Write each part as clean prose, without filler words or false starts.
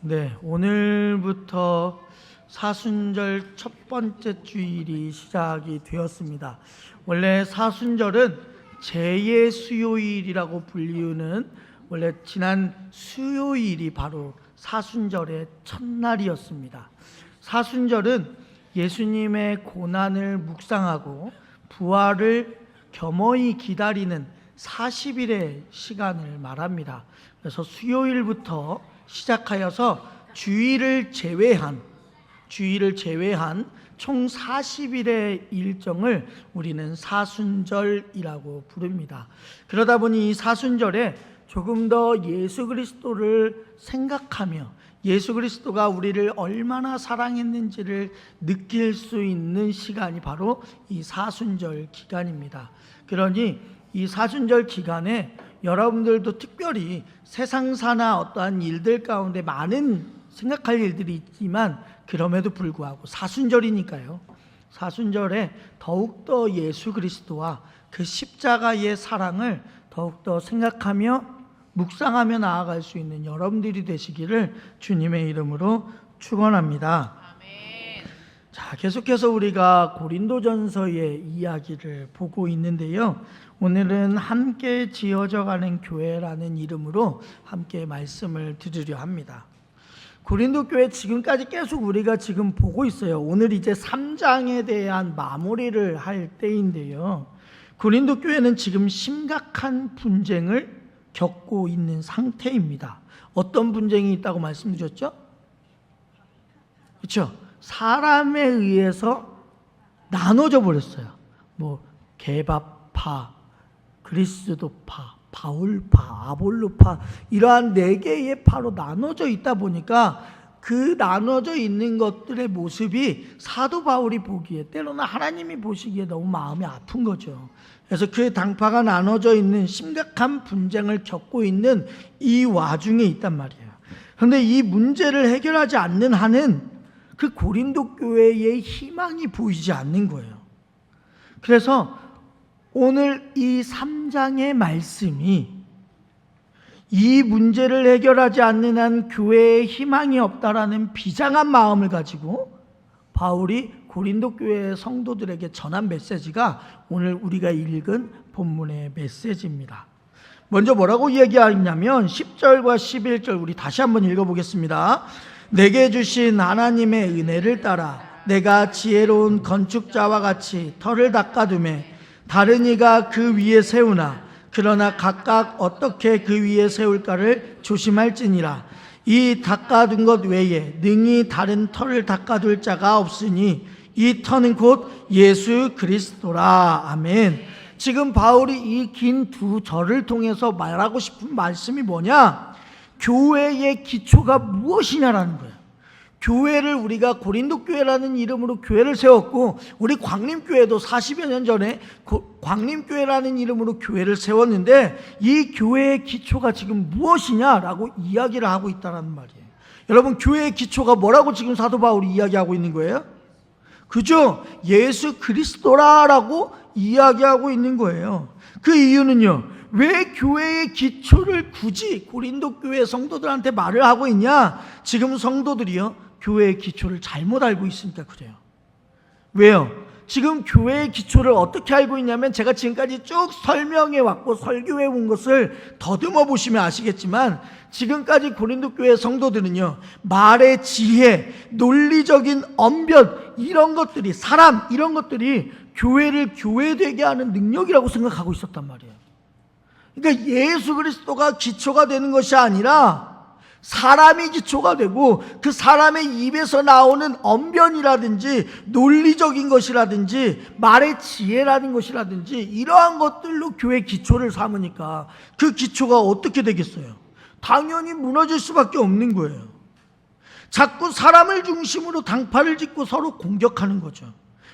네, 오늘부터 사순절 첫 번째 주일이 시작이 되었습니다. 원래 사순절은 제의 수요일이라고 불리우는 원래 지난 수요일이 바로 사순절의 첫날이었습니다. 사순절은 예수님의 고난을 묵상하고 부활을 겸허히 기다리는 40일의 시간을 말합니다. 그래서 수요일부터 시작하여서 주일을 제외한 총 40일의 일정을 우리는 사순절이라고 부릅니다. 그러다 보니 이 사순절에 조금 더 예수 그리스도를 생각하며 예수 그리스도가 우리를 얼마나 사랑했는지를 느낄 수 있는 시간이 바로 이 사순절 기간입니다. 그러니 이 사순절 기간에 여러분들도 특별히 세상사나 어떠한 일들 가운데 많은 생각할 일들이 있지만 그럼에도 불구하고 사순절이니까요. 사순절에 더욱더 예수 그리스도와 그 십자가의 사랑을 더욱더 생각하며 묵상하며 나아갈 수 있는 여러분들이 되시기를 주님의 이름으로 축원합니다. 자, 계속해서 우리가 고린도전서의 이야기를 보고 있는데요. 오늘은 함께 지어져가는 교회라는 이름으로 함께 말씀을 드리려 합니다. 고린도 교회 지금까지 계속 우리가 지금 보고 있어요. 오늘 이제 3장에 대한 마무리를 할 때인데요. 고린도 교회는 지금 심각한 분쟁을 겪고 있는 상태입니다. 어떤 분쟁이 있다고 말씀드렸죠? 그렇죠? 사람에 의해서 나눠져 버렸어요. 게바파, 그리스도파, 바울파, 아볼로파, 이러한 4개의 파로 나눠져 있다 보니까 그 나눠져 있는 것들의 모습이 사도 바울이 보기에, 때로는 하나님이 보시기에 너무 마음이 아픈 거죠. 그래서 그 당파가 나눠져 있는 심각한 분쟁을 겪고 있는 이 와중에 있단 말이에요. 그런데 이 문제를 해결하지 않는 한은 그 고린도 교회의 희망이 보이지 않는 거예요. 그래서 오늘 이 3장의 말씀이 이 문제를 해결하지 않는 한 교회에 희망이 없다라는 비장한 마음을 가지고 바울이 고린도 교회의 성도들에게 전한 메시지가 오늘 우리가 읽은 본문의 메시지입니다. 먼저 뭐라고 이야기하냐면 10절과 11절 우리 다시 한번 읽어보겠습니다. 내게 주신 하나님의 은혜를 따라 내가 지혜로운 건축자와 같이 터를 닦아두매 다른 이가 그 위에 세우나 그러나 각각 어떻게 그 위에 세울까를 조심할지니라. 이 닦아둔 것 외에 능히 다른 터를 닦아둘 자가 없으니 이 터는 곧 예수 그리스도라. 아멘. 지금 바울이 이 긴 두 절을 통해서 말하고 싶은 말씀이 뭐냐? 교회의 기초가 무엇이냐라는 거예요. 교회를 우리가 고린도 교회라는 이름으로 교회를 세웠고, 우리 광림교회도 40여 년 전에 광림교회라는 이름으로 교회를 세웠는데 이 교회의 기초가 지금 무엇이냐라고 이야기를 하고 있다는 말이에요. 여러분, 교회의 기초가 뭐라고 지금 사도 바울이 이야기하고 있는 거예요? 그죠? 예수 그리스도라라고 이야기하고 있는 거예요. 그 이유는요, 왜 교회의 기초를 굳이 고린도 교회 성도들한테 말을 하고 있냐? 지금 성도들이요, 교회의 기초를 잘못 알고 있으니까 그래요. 왜요? 지금 교회의 기초를 어떻게 알고 있냐면, 제가 지금까지 쭉 설명해 왔고 설교해 온 것을 더듬어 보시면 아시겠지만, 지금까지 고린도 교회 성도들은요, 말의 지혜, 논리적인 언변, 이런 것들이, 사람, 이런 것들이 교회를 교회되게 하는 능력이라고 생각하고 있었단 말이에요. 그러니까 예수 그리스도가 기초가 되는 것이 아니라 사람이 기초가 되고, 그 사람의 입에서 나오는 언변이라든지 논리적인 것이라든지 말의 지혜라는 것이라든지 이러한 것들로 교회 기초를 삼으니까 그 기초가 어떻게 되겠어요? 당연히 무너질 수밖에 없는 거예요. 자꾸 사람을 중심으로 당파를 짓고 서로 공격하는 거죠.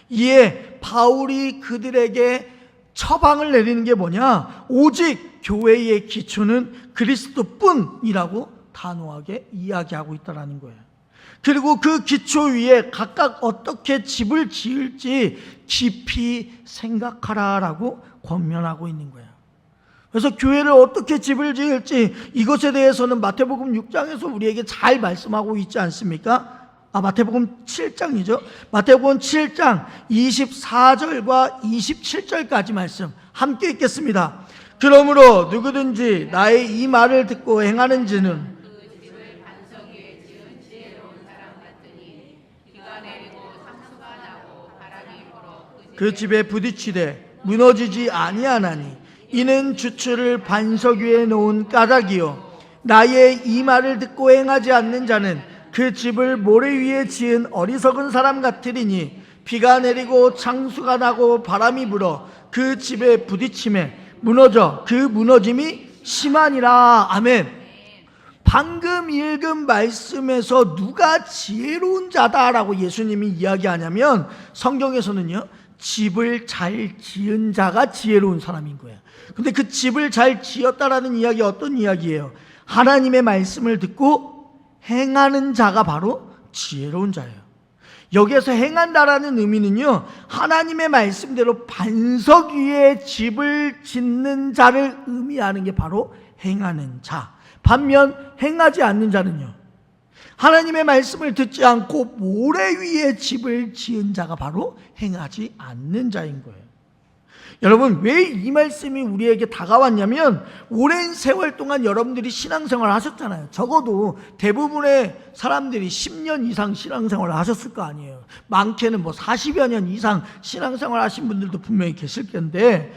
이에 바울이 그들에게 처방을 내리는 게 뭐냐? 오직 교회의 기초는 그리스도뿐이라고 단호하게 이야기하고 있다는 거예요. 그리고 그 기초 위에 각각 어떻게 집을 지을지 깊이 생각하라라고 권면하고 있는 거예요. 그래서 교회를 어떻게 집을 지을지 이것에 대해서는 마태복음 6장에서 우리에게 잘 말씀하고 있지 않습니까? 마태복음 7장이죠. 마태복음 7장 24절과 27절까지 말씀 함께 읽겠습니다. 그러므로 누구든지 나의 이 말을 듣고 행하는지는 그 집에 부딪히되 무너지지 아니하나니 이는 주추를 반석 위에 놓은 까닭이요 나의 이 말을 듣고 행하지 않는 자는 그 집을 모래 위에 지은 어리석은 사람 같으리니 비가 내리고 창수가 나고 바람이 불어 그 집에 부딪힘에 무너져 그 무너짐이 심하니라. 아멘. 방금 읽은 말씀에서 누가 지혜로운 자다라고 예수님이 이야기하냐면 성경에서는요 집을 잘 지은 자가 지혜로운 사람인 거예요. 근데 그 집을 잘 지었다라는 이야기 어떤 이야기예요? 하나님의 말씀을 듣고 행하는 자가 바로 지혜로운 자예요. 여기에서 행한다라는 의미는요 하나님의 말씀대로 반석 위에 집을 짓는 자를 의미하는 게 바로 행하는 자. 반면 행하지 않는 자는요 하나님의 말씀을 듣지 않고 모래 위에 집을 지은 자가 바로 행하지 않는 자인 거예요. 여러분, 왜 이 말씀이 우리에게 다가왔냐면 오랜 세월 동안 여러분들이 신앙생활을 하셨잖아요. 적어도 대부분의 사람들이 10년 이상 신앙생활을 하셨을 거 아니에요. 많게는 40여 년 이상 신앙생활 하신 분들도 분명히 계실 텐데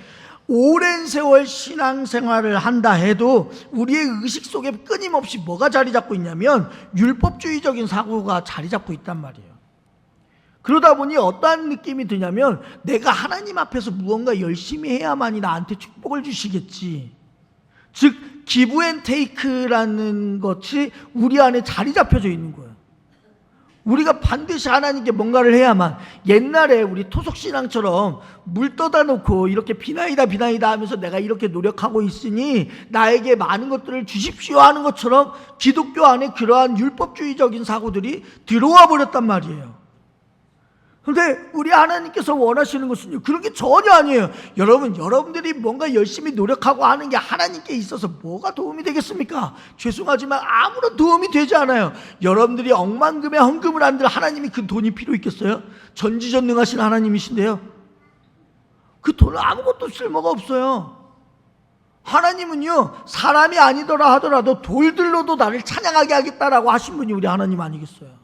오랜 세월 신앙생활을 한다 해도 우리의 의식 속에 끊임없이 뭐가 자리 잡고 있냐면 율법주의적인 사고가 자리 잡고 있단 말이에요. 그러다 보니 어떠한 느낌이 드냐면 내가 하나님 앞에서 무언가 열심히 해야만이 나한테 축복을 주시겠지. 즉 기브 앤 테이크라는 것이 우리 안에 자리 잡혀져 있는 거예요. 우리가 반드시 하나님께 뭔가를 해야만. 옛날에 우리 토속신앙처럼 물 떠다 놓고 이렇게 비나이다 하면서 내가 이렇게 노력하고 있으니 나에게 많은 것들을 주십시오 하는 것처럼 기독교 안에 그러한 율법주의적인 사고들이 들어와 버렸단 말이에요. 그런데 우리 하나님께서 원하시는 것은요 그런 게 전혀 아니에요. 여러분들이 뭔가 열심히 노력하고 하는 게 하나님께 있어서 뭐가 도움이 되겠습니까? 죄송하지만 아무런 도움이 되지 않아요. 여러분들이 억만금의 헌금을 한들 하나님이 그 돈이 필요 있겠어요? 전지전능하신 하나님이신데요 그 돈은 아무것도 쓸모가 없어요. 하나님은요 사람이 아니더라 하더라도 돌들로도 나를 찬양하게 하겠다라고 하신 분이 우리 하나님 아니겠어요?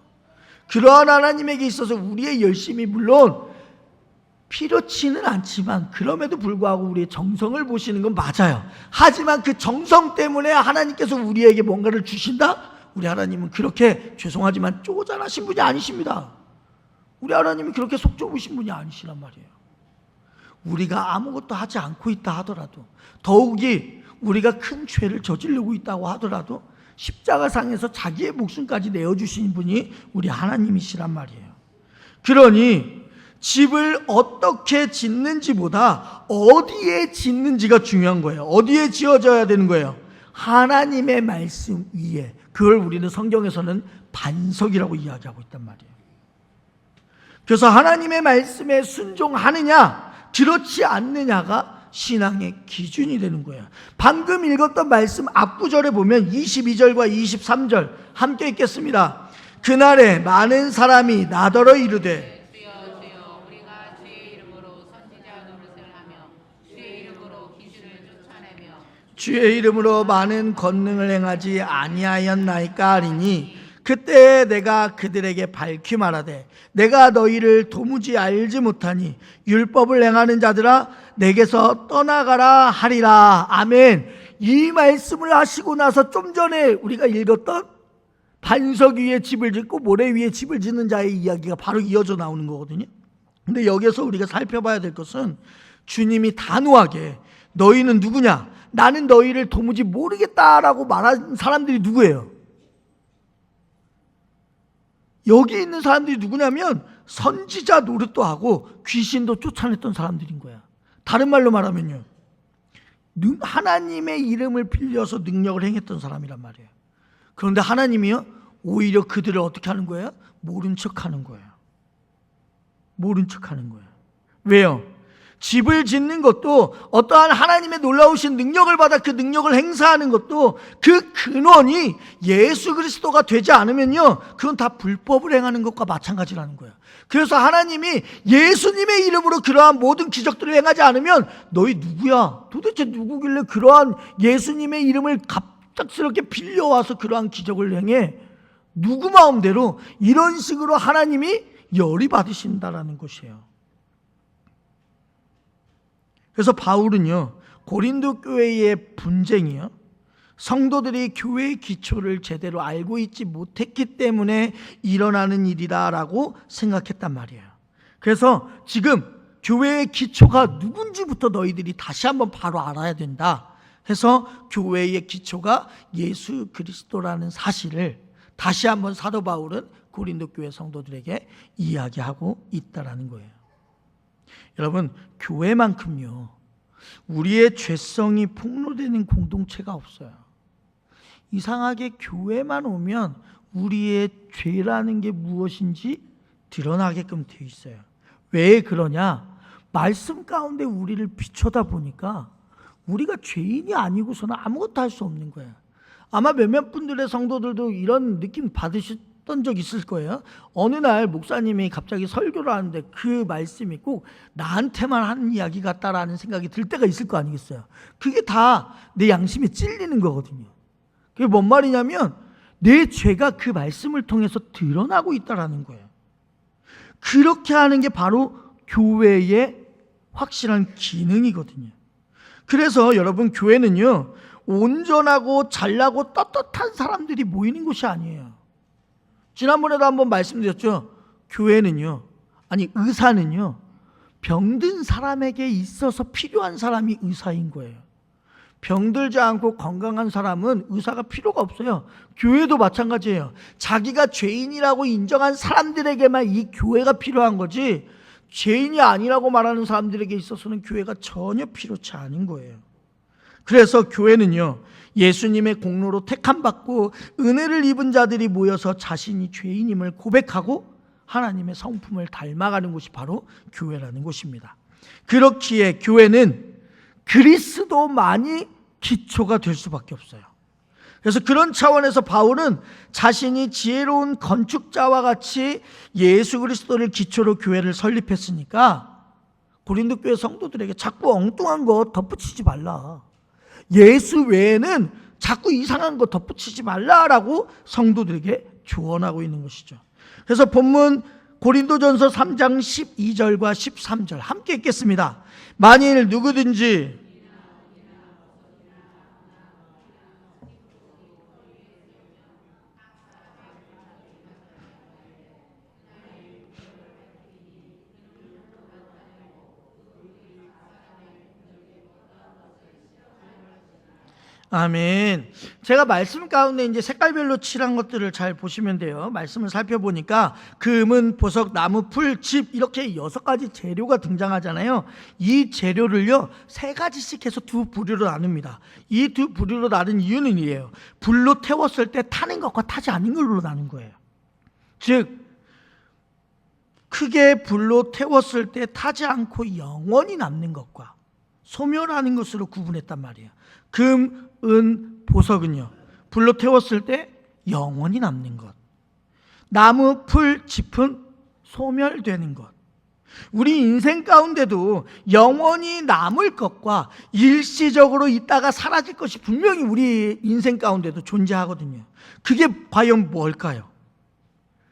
그러한 하나님에게 있어서 우리의 열심이 물론 필요치는 않지만 그럼에도 불구하고 우리의 정성을 보시는 건 맞아요. 하지만 그 정성 때문에 하나님께서 우리에게 뭔가를 주신다? 우리 하나님은 그렇게 죄송하지만 쪼잔하신 분이 아니십니다. 우리 하나님은 그렇게 속 좁으신 분이 아니시란 말이에요. 우리가 아무것도 하지 않고 있다 하더라도 더욱이 우리가 큰 죄를 저지르고 있다고 하더라도 십자가상에서 자기의 목숨까지 내어주신 분이 우리 하나님이시란 말이에요. 그러니 집을 어떻게 짓는지보다 어디에 짓는지가 중요한 거예요. 어디에 지어져야 되는 거예요? 하나님의 말씀 위에. 그걸 우리는 성경에서는 반석이라고 이야기하고 있단 말이에요. 그래서 하나님의 말씀에 순종하느냐 그렇지 않느냐가 신앙의 기준이 되는 거예요. 방금 읽었던 말씀 앞구절에 보면 22절과 23절 함께 읽겠습니다. 그날에 많은 사람이 나더러 이르되 주여 주여 우리가 주의 이름으로 선지자 노릇을 하며 주의 이름으로 기준을 쫓아내며 주의 이름으로 많은 권능을 행하지 아니하였나이까 하리니 그때 내가 그들에게 밝히 말하되 내가 너희를 도무지 알지 못하니 율법을 행하는 자들아 내게서 떠나가라 하리라. 아멘. 이 말씀을 하시고 나서 좀 전에 우리가 읽었던 반석 위에 집을 짓고 모래 위에 집을 짓는 자의 이야기가 바로 이어져 나오는 거거든요. 근데 여기서 우리가 살펴봐야 될 것은 주님이 단호하게 너희는 누구냐? 나는 너희를 도무지 모르겠다라고 말한 사람들이 누구예요? 여기 있는 사람들이 누구냐면 선지자 노릇도 하고 귀신도 쫓아냈던 사람들인 거야. 다른 말로 말하면요 하나님의 이름을 빌려서 능력을 행했던 사람이란 말이에요. 그런데 하나님이요 오히려 그들을 어떻게 하는 거예요? 모른 척하는 거예요. 모른 척하는 거예요. 왜요? 집을 짓는 것도, 어떠한 하나님의 놀라우신 능력을 받아 그 능력을 행사하는 것도 그 근원이 예수 그리스도가 되지 않으면요, 그건 다 불법을 행하는 것과 마찬가지라는 거예요. 그래서 하나님이 예수님의 이름으로 그러한 모든 기적들을 행하지 않으면 너희 누구야? 도대체 누구길래 그러한 예수님의 이름을 갑작스럽게 빌려와서 그러한 기적을 행해? 누구 마음대로? 이런 식으로 하나님이 열이 받으신다라는 것이에요. 그래서 바울은요, 고린도 교회의 분쟁이요, 성도들이 교회의 기초를 제대로 알고 있지 못했기 때문에 일어나는 일이다라고 생각했단 말이에요. 그래서 지금 교회의 기초가 누군지부터 너희들이 다시 한번 바로 알아야 된다 해서 교회의 기초가 예수 그리스도라는 사실을 다시 한번 사도 바울은 고린도 교회 성도들에게 이야기하고 있다라는 거예요. 여러분, 교회만큼요, 우리의 죄성이 폭로되는 공동체가 없어요. 이상하게 교회만 오면 우리의 죄라는 게 무엇인지 드러나게끔 되어 있어요. 왜 그러냐? 말씀 가운데 우리를 비춰다 보니까 우리가 죄인이 아니고서는 아무것도 할 수 없는 거예요. 아마 몇몇 분들의 성도들도 이런 느낌 받으셨던 적 있을 거예요. 어느 날 목사님이 갑자기 설교를 하는데 그 말씀이 꼭 나한테만 하는 이야기 같다라는 생각이 들 때가 있을 거 아니겠어요. 그게 다 내 양심에 찔리는 거거든요. 그게 뭔 말이냐면 내 죄가 그 말씀을 통해서 드러나고 있다라는 거예요. 그렇게 하는 게 바로 교회의 확실한 기능이거든요. 그래서 여러분, 교회는요, 온전하고 잘나고 떳떳한 사람들이 모이는 곳이 아니에요. 지난번에도 한번 말씀드렸죠. 교회는요, 아니 의사는요, 병든 사람에게 있어서 필요한 사람이 의사인 거예요. 병들지 않고 건강한 사람은 의사가 필요가 없어요. 교회도 마찬가지예요. 자기가 죄인이라고 인정한 사람들에게만 이 교회가 필요한 거지, 죄인이 아니라고 말하는 사람들에게 있어서는 교회가 전혀 필요치 않은 거예요. 그래서 교회는요, 예수님의 공로로 택함받고 은혜를 입은 자들이 모여서 자신이 죄인임을 고백하고 하나님의 성품을 닮아가는 곳이 바로 교회라는 곳입니다. 그렇기에 교회는 그리스도만이 기초가 될 수밖에 없어요. 그래서 그런 차원에서 바울은 자신이 지혜로운 건축자와 같이 예수 그리스도를 기초로 교회를 설립했으니까 고린도 교회 성도들에게 자꾸 엉뚱한 거 덧붙이지 말라, 예수 외에는 자꾸 이상한 거 덧붙이지 말라라고 성도들에게 조언하고 있는 것이죠. 그래서 본문 고린도전서 3장 12절과 13절 함께 읽겠습니다. 만일 누구든지 아멘. 제가 말씀 가운데 이제 색깔별로 칠한 것들을 잘 보시면 돼요. 말씀을 살펴보니까 금, 보석, 나무, 풀, 집 이렇게 6가지 재료가 등장하잖아요. 이 재료를요 3가지씩 해서 2부류로 나눕니다. 이 2부류로 나눈 이유는 이에요. 불로 태웠을 때 타는 것과 타지 않는 걸로 나눈 거예요. 즉 크게 불로 태웠을 때 타지 않고 영원히 남는 것과 소멸하는 것으로 구분했단 말이에요. 금, 은, 보석은요 불로 태웠을 때 영원히 남는 것, 나무, 풀, 짚은 소멸되는 것. 우리 인생 가운데도 영원히 남을 것과 일시적으로 있다가 사라질 것이 분명히 우리 인생 가운데도 존재하거든요. 그게 과연 뭘까요?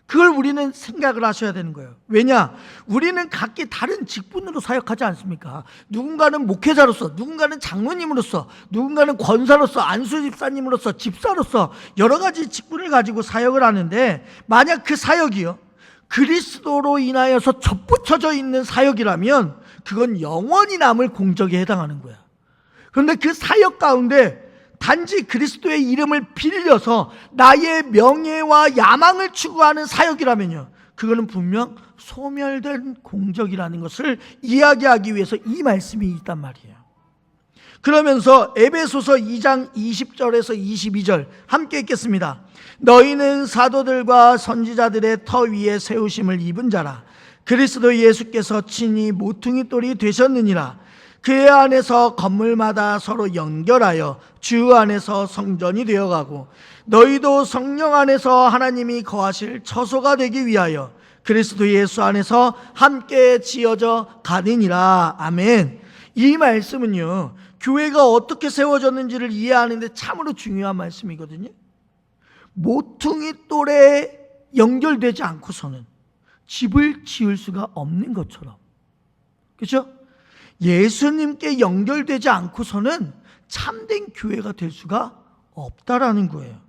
그걸 우리는 생각을 하셔야 되는 거예요. 왜냐? 우리는 각기 다른 직분으로 사역하지 않습니까? 누군가는 목회자로서, 누군가는 장로님으로서, 누군가는 권사로서, 안수집사님으로서, 집사로서 여러 가지 직분을 가지고 사역을 하는데, 만약 그 사역이요 그리스도로 인하여서 접붙여져 있는 사역이라면 그건 영원히 남을 공적에 해당하는 거야. 그런데 그 사역 가운데 단지 그리스도의 이름을 빌려서 나의 명예와 야망을 추구하는 사역이라면요 그거는 분명 소멸된 공적이라는 것을 이야기하기 위해서 이 말씀이 있단 말이에요. 그러면서 에베소서 2장 20절에서 22절 함께 읽겠습니다. 너희는 사도들과 선지자들의 터 위에 세우심을 입은 자라. 그리스도 예수께서 친히 모퉁이 돌이 되셨느니라. 그의 안에서 건물마다 서로 연결하여 주 안에서 성전이 되어가고 너희도 성령 안에서 하나님이 거하실 처소가 되기 위하여 그리스도 예수 안에서 함께 지어져 가느니라. 아멘. 이 말씀은요, 교회가 어떻게 세워졌는지를 이해하는데 참으로 중요한 말씀이거든요. 모퉁이 돌에 연결되지 않고서는 집을 지을 수가 없는 것처럼, 그렇죠? 예수님께 연결되지 않고서는 참된 교회가 될 수가 없다라는 거예요.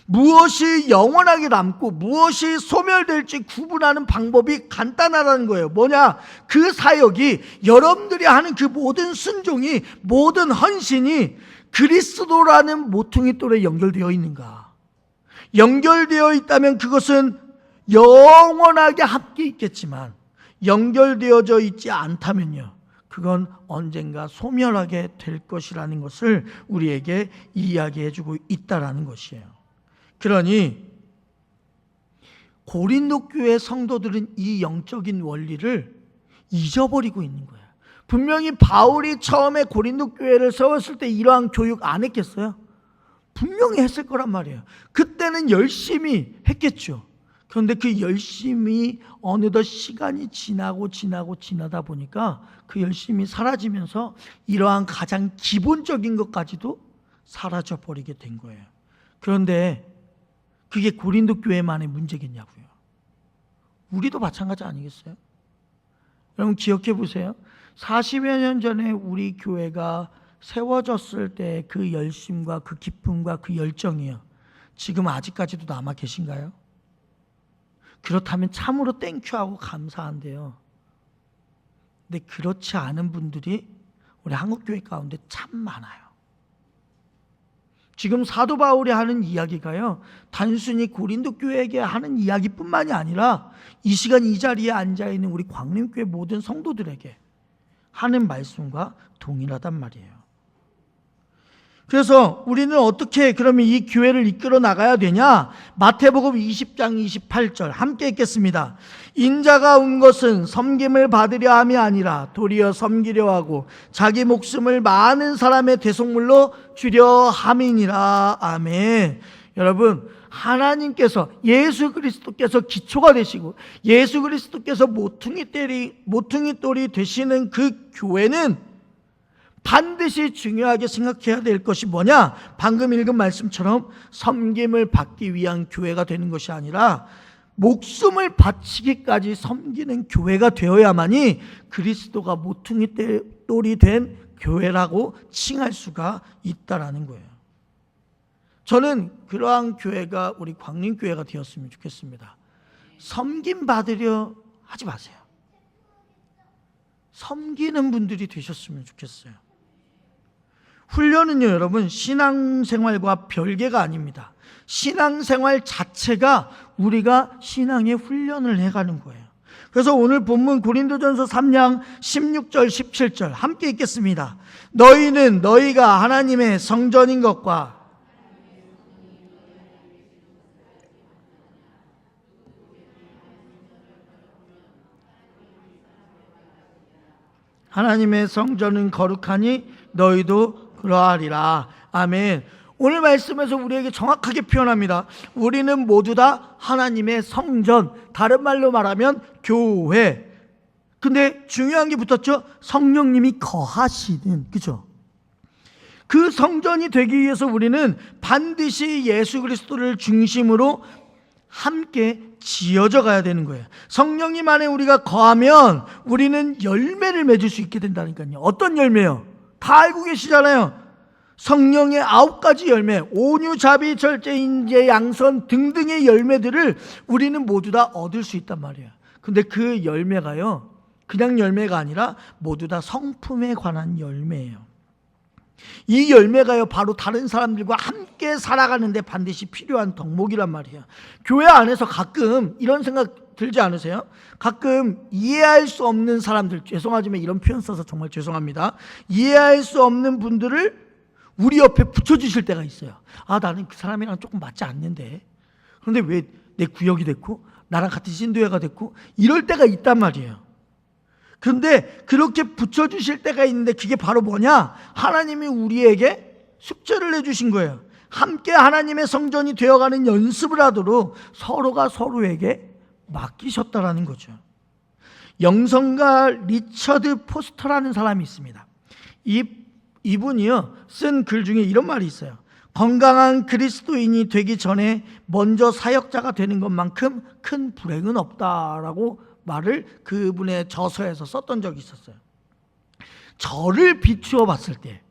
무엇이 영원하게 남고 무엇이 소멸될지 구분하는 방법이 간단하다는 거예요. 뭐냐? 그 사역이, 여러분들이 하는 그 모든 순종이, 모든 헌신이 그리스도라는 모퉁이 돌에 연결되어 있는가? 연결되어 있다면 그것은 영원하게 함께 있겠지만, 연결되어져 있지 않다면요, 그건 언젠가 소멸하게 될 것이라는 것을 우리에게 이야기해주고 있다라는 것이에요. 그러니 고린도 교회 성도들은 이 영적인 원리를 잊어버리고 있는 거예요. 분명히 바울이 처음에 고린도 교회를 세웠을 때 이러한 교육 안 했겠어요? 분명히 했을 거란 말이에요. 그때는 열심히 했겠죠. 그런데 그 열심히 어느덧 시간이 지나다 보니까 그 열심히 사라지면서 이러한 가장 기본적인 것까지도 사라져버리게 된 거예요. 그런데 그게 고린도 교회만의 문제겠냐고요. 우리도 마찬가지 아니겠어요? 여러분 기억해 보세요. 40여 년 전에 우리 교회가 세워졌을 때 그 열심과 그 기쁨과 그 열정이요, 지금 아직까지도 남아 계신가요? 그렇다면 참으로 땡큐하고 감사한데요, 근데 그렇지 않은 분들이 우리 한국교회 가운데 참 많아요. 지금 사도 바울이 하는 이야기가요, 단순히 고린도 교회에게 하는 이야기뿐만이 아니라 이 시간 이 자리에 앉아있는 우리 광림교회 모든 성도들에게 하는 말씀과 동일하단 말이에요. 그래서 우리는 어떻게 그러면 이 교회를 이끌어 나가야 되냐? 마태복음 20장 28절 함께 읽겠습니다. 인자가 온 것은 섬김을 받으려 함이 아니라 도리어 섬기려 하고 자기 목숨을 많은 사람의 대속물로 주려 함이니라. 아멘. 여러분, 하나님께서, 예수 그리스도께서 기초가 되시고 예수 그리스도께서 모퉁이 돌이 되시는 그 교회는 반드시 중요하게 생각해야 될 것이 뭐냐? 방금 읽은 말씀처럼 섬김을 받기 위한 교회가 되는 것이 아니라 목숨을 바치기까지 섬기는 교회가 되어야만이 그리스도가 모퉁이 돌이 된 교회라고 칭할 수가 있다라는 거예요. 저는 그러한 교회가 우리 광림교회가 되었으면 좋겠습니다. 섬김 받으려 하지 마세요. 섬기는 분들이 되셨으면 좋겠어요. 훈련은요, 여러분, 신앙생활과 별개가 아닙니다. 신앙생활 자체가 우리가 신앙의 훈련을 해가는 거예요. 그래서 오늘 본문 고린도전서 3장 16절 17절 함께 읽겠습니다. 너희는 너희가 하나님의 성전인 것과 하나님의 성전은 거룩하니 너희도 그러하리라. 아멘. 오늘 말씀에서 우리에게 정확하게 표현합니다. 우리는 모두 다 하나님의 성전, 다른 말로 말하면 교회. 근데 중요한 게 붙었죠. 성령님이 거하시는, 그죠? 그 성전이 되기 위해서 우리는 반드시 예수 그리스도를 중심으로 함께 지어져 가야 되는 거예요. 성령님 안에 우리가 거하면 우리는 열매를 맺을 수 있게 된다니까요. 어떤 열매요? 다 알고 계시잖아요. 성령의 9가지 열매, 온유, 자비, 절제, 인재, 양선 등등의 열매들을 우리는 모두 다 얻을 수 있단 말이에요. 근데 그 열매가요, 그냥 열매가 아니라 모두 다 성품에 관한 열매예요. 이 열매가요, 바로 다른 사람들과 함께 살아가는데 반드시 필요한 덕목이란 말이에요. 교회 안에서 가끔 이런 생각 들지 않으세요? 가끔 이해할 수 없는 사람들, 죄송하지만 이런 표현 써서 정말 죄송합니다. 이해할 수 없는 분들을 우리 옆에 붙여주실 때가 있어요. 아, 나는 그 사람이랑 조금 맞지 않는데, 그런데 왜 내 구역이 됐고 나랑 같은 신도회가 됐고 이럴 때가 있단 말이에요. 그런데 그렇게 붙여주실 때가 있는데 그게 바로 뭐냐? 하나님이 우리에게 숙제를 내주신 거예요. 함께 하나님의 성전이 되어가는 연습을 하도록 서로가 서로에게 맡기셨다라는 거죠. 영성가 리처드 포스터라는 사람이 있습니다. 이분이요 쓴 글 중에 이런 말이 있어요. 건강한 그리스도인이 되기 전에 먼저 사역자가 되는 것만큼 큰 불행은 없다라고 말을 그분의 저서에서 썼던 적이 있었어요. 저를 비추어 봤을 때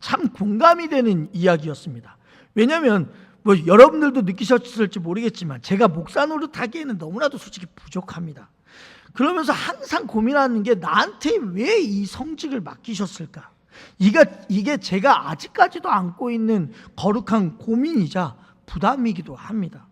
참 공감이 되는 이야기였습니다. 왜냐하면 뭐 여러분들도 느끼셨을지 모르겠지만 제가 목사 노릇하기에는 너무나도 솔직히 부족합니다. 그러면서 항상 고민하는 게 나한테 왜 이 성직을 맡기셨을까? 이게 제가 아직까지도 안고 있는 거룩한 고민이자 부담이기도 합니다.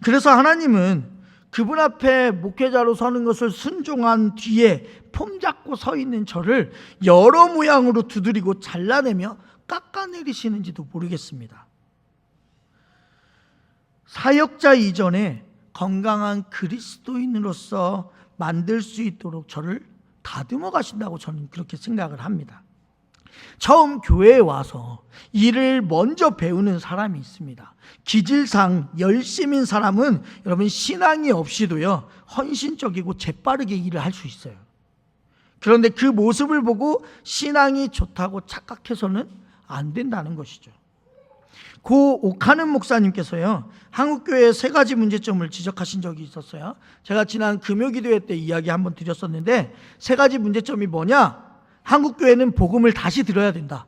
그래서 하나님은 그분 앞에 목회자로 서는 것을 순종한 뒤에 폼 잡고 서 있는 저를 여러 모양으로 두드리고 잘라내며 깎아내리시는지도 모르겠습니다. 사역자 이전에 건강한 그리스도인으로서 만들 수 있도록 저를 다듬어 가신다고 저는 그렇게 생각을 합니다. 처음 교회에 와서 일을 먼저 배우는 사람이 있습니다. 기질상 열심인 사람은 여러분 신앙이 없이도요 헌신적이고 재빠르게 일을 할 수 있어요. 그런데 그 모습을 보고 신앙이 좋다고 착각해서는 안 된다는 것이죠. 고 오카는 목사님께서요 한국교회의 세 가지 문제점을 지적하신 적이 있었어요. 제가 지난 금요기도회 때 이야기 한번 드렸었는데 세 가지 문제점이 뭐냐? 한국교회는 복음을 다시 들어야 된다.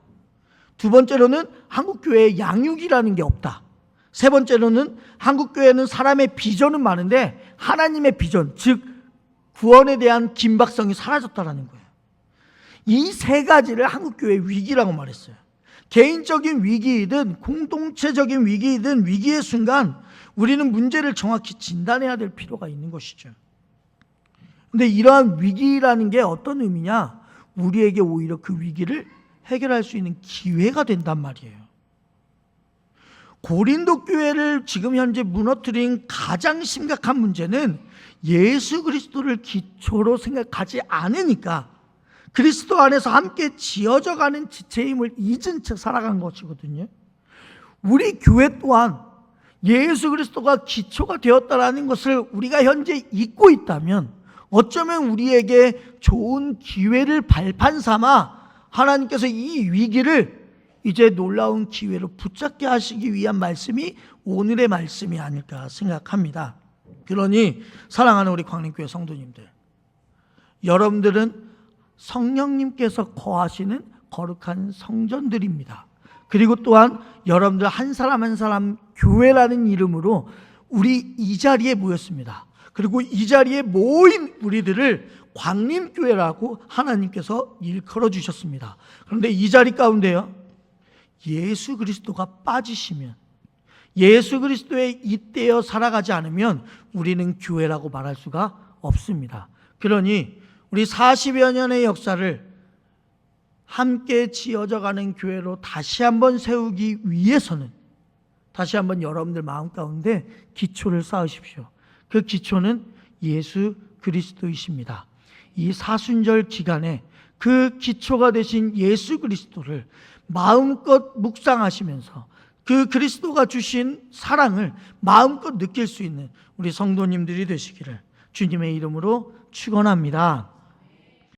두 번째로는 한국교회에 양육이라는 게 없다. 세 번째로는 한국교회는 사람의 비전은 많은데 하나님의 비전, 즉 구원에 대한 긴박성이 사라졌다는 거예요. 이 세 가지를 한국교회의 위기라고 말했어요. 개인적인 위기이든 공동체적인 위기이든 위기의 순간 우리는 문제를 정확히 진단해야 될 필요가 있는 것이죠. 그런데 이러한 위기라는 게 어떤 의미냐? 우리에게 오히려 그 위기를 해결할 수 있는 기회가 된단 말이에요. 고린도 교회를 지금 현재 무너뜨린 가장 심각한 문제는 예수 그리스도를 기초로 생각하지 않으니까 그리스도 안에서 함께 지어져가는 지체임을 잊은 채 살아간 것이거든요. 우리 교회 또한 예수 그리스도가 기초가 되었다라는 것을 우리가 현재 잊고 있다면 어쩌면 우리에게 좋은 기회를 발판 삼아 하나님께서 이 위기를 이제 놀라운 기회로 붙잡게 하시기 위한 말씀이 오늘의 말씀이 아닐까 생각합니다. 그러니 사랑하는 우리 광림교회 성도님들, 여러분들은 성령님께서 거하시는 거룩한 성전들입니다. 그리고 또한 여러분들 한 사람 한 사람 교회라는 이름으로 우리 이 자리에 모였습니다. 그리고 이 자리에 모인 우리들을 광림교회라고 하나님께서 일컬어 주셨습니다. 그런데 이 자리 가운데요 예수 그리스도가 빠지시면, 예수 그리스도에 잇대어 살아가지 않으면 우리는 교회라고 말할 수가 없습니다. 그러니 우리 40여 년의 역사를 함께 지어져가는 교회로 다시 한번 세우기 위해서는 다시 한번 여러분들 마음 가운데 기초를 쌓으십시오. 그 기초는 예수 그리스도이십니다. 이 사순절 기간에 그 기초가 되신 예수 그리스도를 마음껏 묵상하시면서 그 그리스도가 주신 사랑을 마음껏 느낄 수 있는 우리 성도님들이 되시기를 주님의 이름으로 축원합니다.